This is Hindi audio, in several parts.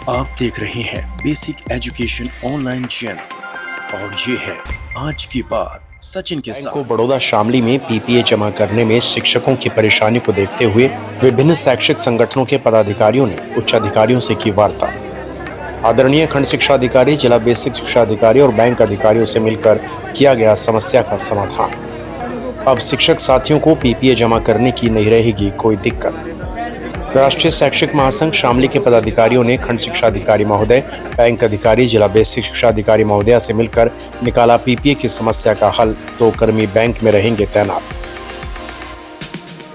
आप देख रहे हैं बेसिक एजुकेशन ऑनलाइन चैनल और ये है आज की बात सचिन के साथ। बैंक ऑफ बड़ौदा शामली में पीपीए जमा करने में शिक्षकों की परेशानी को देखते हुए विभिन्न शैक्षिक संगठनों के पदाधिकारियों ने उच्च अधिकारियों से की वार्ता। आदरणीय खंड शिक्षा अधिकारी, जिला बेसिक शिक्षा अधिकारी और बैंक अधिकारियों से मिलकर किया गया समस्या का समाधान। अब शिक्षक साथियों को पीपीए जमा करने की नहीं रहेगी कोई दिक्कत। राष्ट्रीय शैक्षिक महासंघ शामली के पदाधिकारियों ने खंड शिक्षा अधिकारी महोदय, बैंक अधिकारी, जिला बेसिक शिक्षा अधिकारी महोदया से मिलकर निकाला पीपीए की समस्या का हल। 2 कर्मी बैंक में रहेंगे तैनात।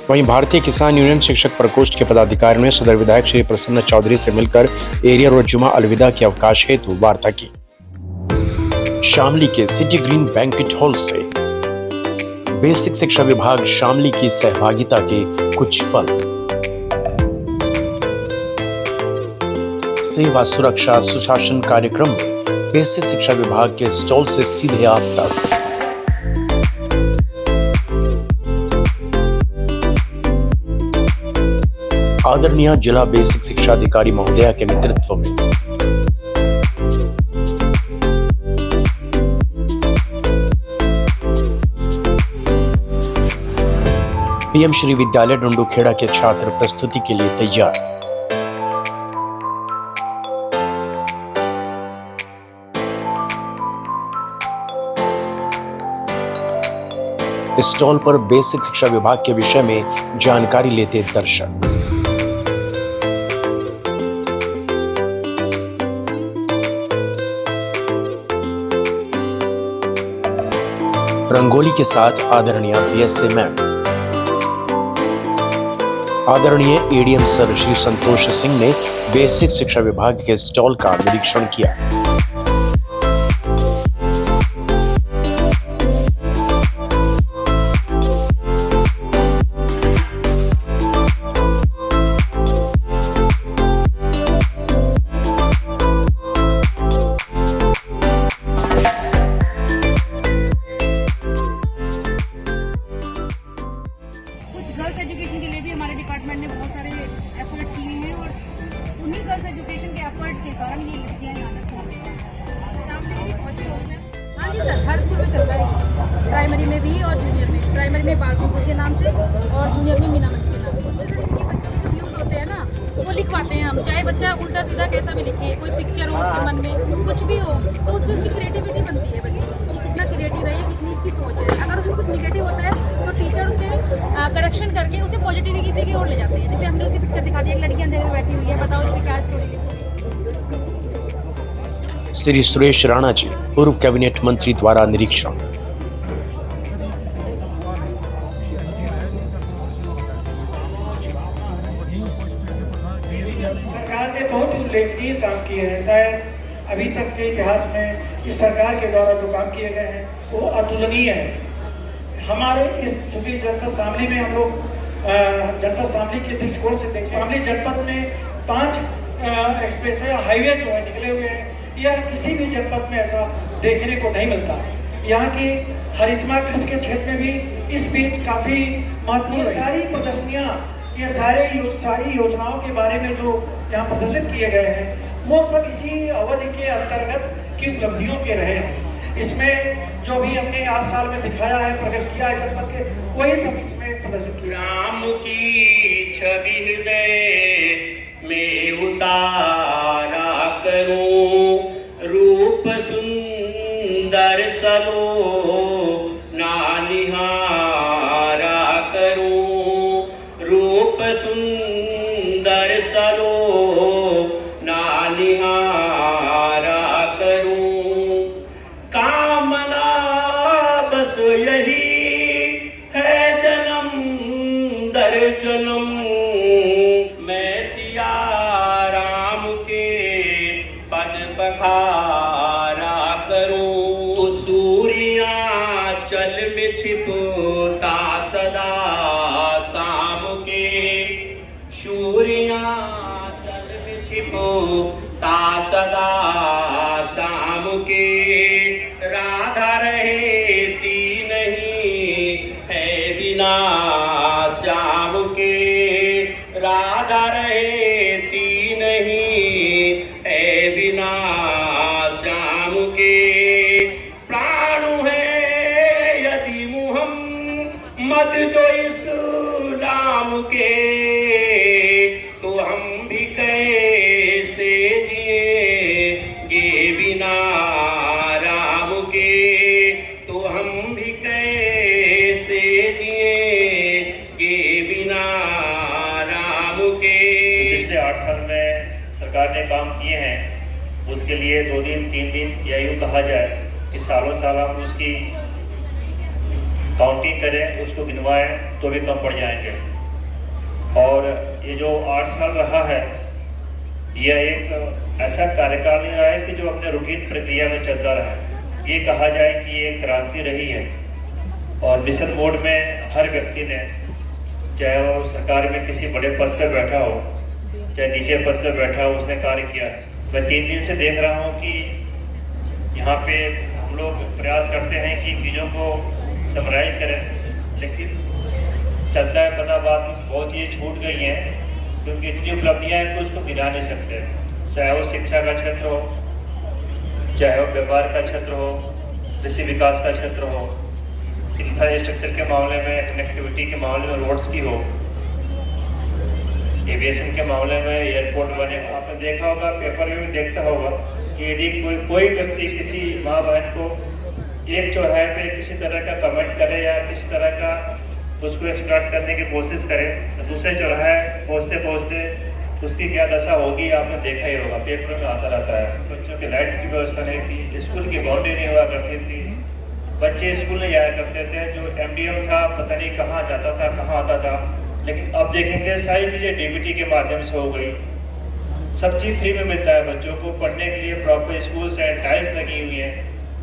वहीं भारतीय किसान यूनियन शिक्षक प्रकोष्ठ के पदाधिकारियों ने सदर विधायक श्री प्रसन्न चौधरी से मिलकर एरियर और जुमा अलविदा के अवकाश हेतु वार्ता की। शामली के सिटी ग्रीन बैंक्वेट हॉल से बेसिक शिक्षा विभाग शामली की सहभागिता के कुछ पल। सेवा सुरक्षा सुशासन कार्यक्रम में बेसिक शिक्षा विभाग के स्टॉल से सीधे आप तक। आदरणीय जिला बेसिक शिक्षा अधिकारी महोदया के नेतृत्व में पीएम श्री विद्यालय डुंडूखेड़ा के छात्र प्रस्तुति के लिए तैयार। स्टॉल पर बेसिक शिक्षा विभाग के विषय में जानकारी लेते दर्शक। रंगोली के साथ आदरणीय बीएसए मैम, आदरणीय एडीएम सर श्री संतोष सिंह ने बेसिक शिक्षा विभाग के स्टॉल का निरीक्षण किया। गर्ल्स एजुकेशन के लिए भी हमारे डिपार्टमेंट ने बहुत सारे एफर्ट किए हैं और उन्हीं गर्ल्स एजुकेशन के एफर्ट के कारण ये लड़कियां यहाँ तक पहुँच गई। शाम तक भी पहुँची होंगे। हाँ जी सर, हर स्कूल में चलता है, प्राइमरी में भी और जूनियर में। प्राइमरी में बाल संसद के नाम से और जूनियर में मीना मंच के नाम से। सर इनके बच्चों के जो व्यूज़ होते हैं ना वो लिखवाते हैं हम, चाहे बच्चा उल्टा सीधा कैसा भी लिखे, कोई पिक्चर हो उसके मन में कुछ भी हो, तो उससे उसकी क्रिएटिविटी बनती है बच्चे की, कितना क्रिएटिव है, कितनी इसकी सोच है। अगर उसमें कुछ निगेटिव होता है तो टीचर उसे करेक्शन करके उसे पॉजिटिविटी की ओर ले जाते हैं। जैसे हमने उसी पिक्चर दिखा दी, एक लड़की अंधेरे में बैठी हुई है, बताओ इस पर क्या स्टोरी लिखोगे। श्री सुरेश राणा जी, पूर्व कैबिनेट मंत्री द्वारा निरीक्षण। सरकार ने बहुत ही उल्लेखनीय काम किए हैं। शायद अभी तक के इतिहास में इस सरकार के द्वारा जो काम किए गए हैं वो अतुलनीय है। हमारे इस चूंकि जनपद शामली में हम लोग जनपद शामली के दृष्टिकोण से देखें, शामली जनपद में 5 एक्सप्रेसवे या हाईवे जो है निकले हुए हैं। यह किसी भी जनपद में ऐसा देखने को नहीं मिलता। यहाँ की हरितमा कृषि के क्षेत्र में भी इस बीच काफ़ी महत्वपूर्ण सारी प्रदर्शनियाँ, ये सारी योजनाओं के बारे में जो यहाँ प्रदर्शित किए गए हैं वो सब इसी अवधि के अंतर्गत की उपलब्धियों के रहे हैं। इसमें जो भी हमने 8 साल में दिखाया है, प्रकट किया है जनपद के, वही सब इसमें प्रदर्शित किया। राम की छवि हृदय में उतारा करूं, रूप सुंदर सलो ना निहारा करूं, रूप सुंदर सलो ना निहारा करूं। कामना बस यही है जन्म दर जन्म, मैं सिया राम के पद पखारा करूं। सूर्याचल में छिपता सदा शाम के, सूर्याचल में छिपता सदा शाम के। राधा रहती नहीं है बिना श्याम के, राधा रहती नहीं कैसे जिएंगे बिना राम के, तो हम भी कैसे जिएंगे बिना राम के। पिछले 8 साल में सरकार ने काम किए हैं, उसके लिए 2 दिन 3 दिन या यूँ कहा जाए कि सालों साल हम उसकी काउंटिंग करें, उसको गिनवाएं तो भी कम पड़ जाएंगे। और ये जो 8 साल रहा है, यह एक ऐसा कार्यकाल नहीं रहा है कि जो अपने रूटीन प्रक्रिया में चलता रहा। ये कहा जाए कि ये क्रांति रही है और मिशन मोड में हर व्यक्ति ने, चाहे वो सरकार में किसी बड़े पद पर बैठा हो चाहे नीचे पद पर बैठा हो, उसने कार्य किया। मैं 3 दिन से देख रहा हूँ कि यहाँ पे हम लोग प्रयास करते हैं कि चीज़ों को समराइज करें, लेकिन चलता है पता बात में बहुत चीज़ें छूट गई हैं, क्योंकि इतनी उपलब्धियाँ हैं कि उसको गिना नहीं सकते। चाहे वो शिक्षा का क्षेत्र हो, चाहे वो व्यापार का क्षेत्र हो, कृषि विकास का क्षेत्र हो, इंफ्रास्ट्रक्चर के मामले में, कनेक्टिविटी के मामले में रोड्स की हो, एविएशन के मामले में एयरपोर्ट बने। आपने देखा होगा, पेपर में भी देखता होगा कि यदि कोई व्यक्ति किसी माँ बहन को एक चौराहे पे किसी तरह का कमेंट करे या किसी तरह का उसको एक्सट्रैक्ट करने की कोशिश करे, तो दूसरे चौराहे पहुँचते पहुँचते उसकी क्या दशा होगी आपने देखा ही होगा, पेपर में आता रहता है। बच्चों की लाइट की व्यवस्था नहीं थी, स्कूल की बाउंड्री नहीं हुआ करती थी, बच्चे स्कूल नहीं जाया करते थे, जो MDM था पता नहीं कहाँ जाता था कहाँ आता था। लेकिन अब देखेंगे सारी चीज़ें DBT के माध्यम से हो गई, सब चीज़ फ्री में मिलता है बच्चों को। पढ़ने के लिए प्रॉपर स्कूल्स हैं, टाइल्स लगी हुई हैं,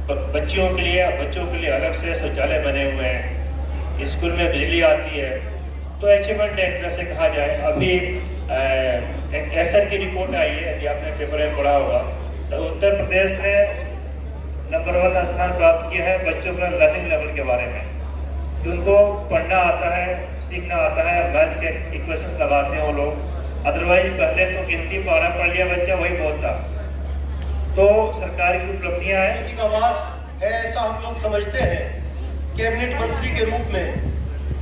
बच्चों के लिए अलग से शौचालय बने हुए हैं, स्कूल में बिजली आती है। तो अचीवमेंट एक तरह से कहा जाए। अभी एक एसर की रिपोर्ट आई है, यदि आपने पेपर में पढ़ा होगा, तो उत्तर प्रदेश ने नंबर 1 स्थान प्राप्त किया है बच्चों का लर्निंग लेवल के बारे में। उनको पढ़ना आता है, सीखना आता है, मैथ के इक्वेशंस लगाते हैं वो लोग। अदरवाइज पहले तो गिनती पारा पढ़ लिया बच्चा, वही बहुत था। तो सरकार की उपलब्धियां हैं, आवाज है ऐसा हम लोग समझते हैं। कैबिनेट मंत्री के रूप में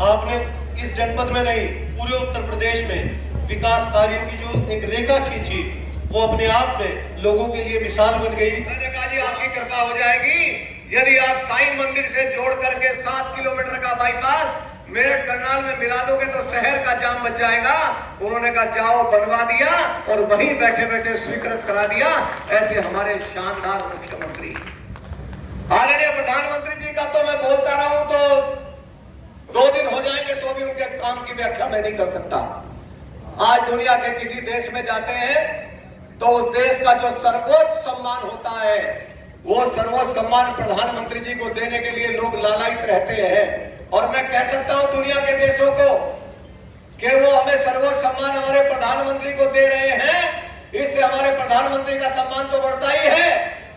आपने इस जनपद में नहीं, पूरे उत्तर प्रदेश में विकास कार्यों की जो एक रेखा खींची, वो अपने आप में लोगों के लिए मिसाल बन गई। मैंने कहा जी आपकी कृपा हो जाएगी यदि आप साईं मंदिर से जोड़ करके 7 किलोमीटर का बाईपास मेरठ करनाल में मिला दोगे तो शहर का जाम बच जाएगा। उन्होंने कहा जाओ, बनवा दिया और वहीं बैठे बैठे स्वीकृत करा दिया। ऐसे हमारे शानदार मुख्यमंत्री, आदरणीय प्रधानमंत्री जी का तो मैं बोलता रहा हूं तो 2 दिन हो जाएंगे तो भी उनके काम की व्याख्या मैं नहीं कर सकता। आज दुनिया के किसी देश में जाते हैं तो उस देश का जो सर्वोच्च सम्मान होता है, वो सर्वोच्च सम्मान प्रधानमंत्री जी को देने के लिए लोग लालायित रहते हैं। और मैं कह सकता हूं दुनिया के देशों को कि वो हमें सर्वोच्च सम्मान हमारे प्रधानमंत्री को दे रहे हैं, इससे हमारे प्रधानमंत्री का सम्मान तो बढ़ता ही है,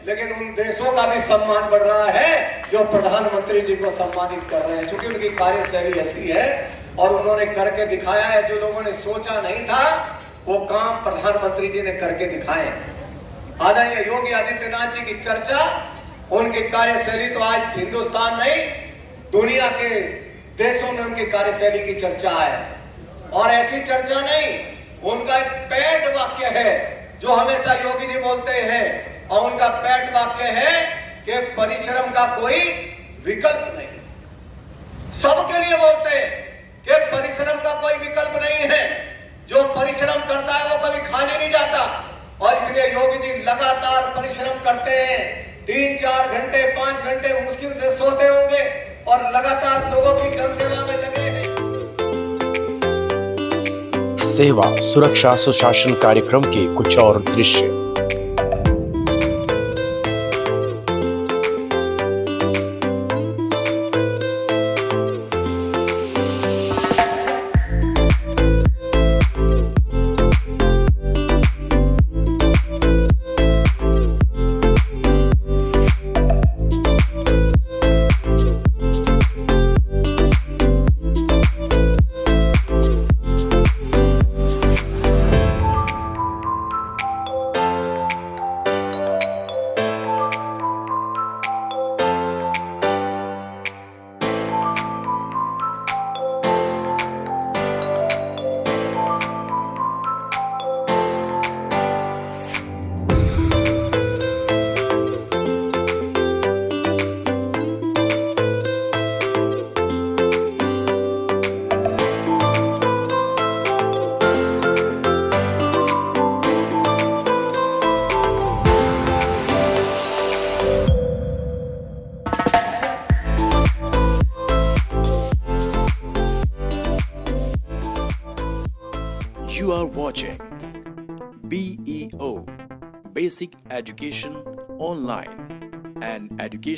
लेकिन उन देशों का भी सम्मान बढ़ रहा है जो प्रधानमंत्री जी को सम्मानित कर रहे हैं, क्योंकि उनकी कार्यशैली ऐसी है और उन्होंने करके दिखाया है। जो लोगों ने सोचा नहीं था वो काम प्रधानमंत्री जी ने करके दिखाए। आदरणीय योगी आदित्यनाथ जी की चर्चा, उनकी कार्यशैली तो आज हिंदुस्तान नहीं दुनिया के देशों में उनकी कार्यशैली की चर्चा है। और ऐसी चर्चा नहीं, उनका एक पैट वाक्य है जो हमेशा योगी जी बोलते हैं, और उनका पैट वाक्य है कि परिश्रम का कोई विकल्प नहीं। सबके लिए बोलते हैं कि परिश्रम का कोई विकल्प नहीं है। जो परिश्रम करता है वो कभी खाली नहीं जाता, और इसलिए योगी जी लगातार परिश्रम करते हैं। 3-4 घंटे 5 घंटे मुश्किल से सोते होंगे और लगातार लोगों की जनसेवा में लगे हैं। सेवा सुरक्षा सुशासन कार्यक्रम के कुछ और दृश्य। You are watching BEO Basic Education Online, an education